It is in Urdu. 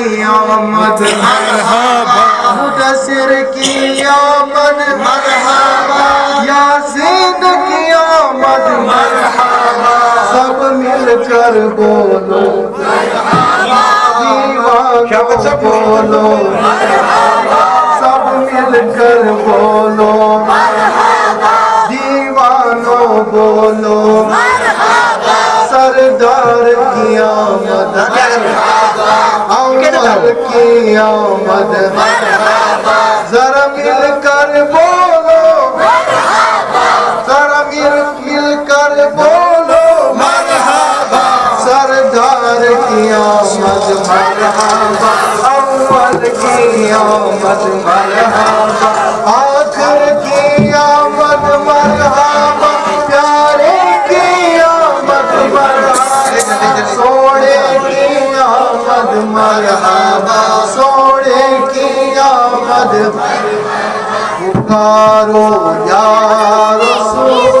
آمد مرحبا مدثر کی آمد مرحبا یاسین کی آمد مرحبا سب مل کر بولو دیوانوں بولو سب مل کر بولو دیوانوں بولو سردار کی آمد اول کی آمد ذرا مل کر بولو ذرا مل کر بولو مرحبا سردار کی آمد مرحبا اول کی آمد مرحبا آخر کی آمد مرحبا پیارے کی آمد مرحبا سوڑے کی آمد مرحبا سوڑے کی آمد پکارو یا رسول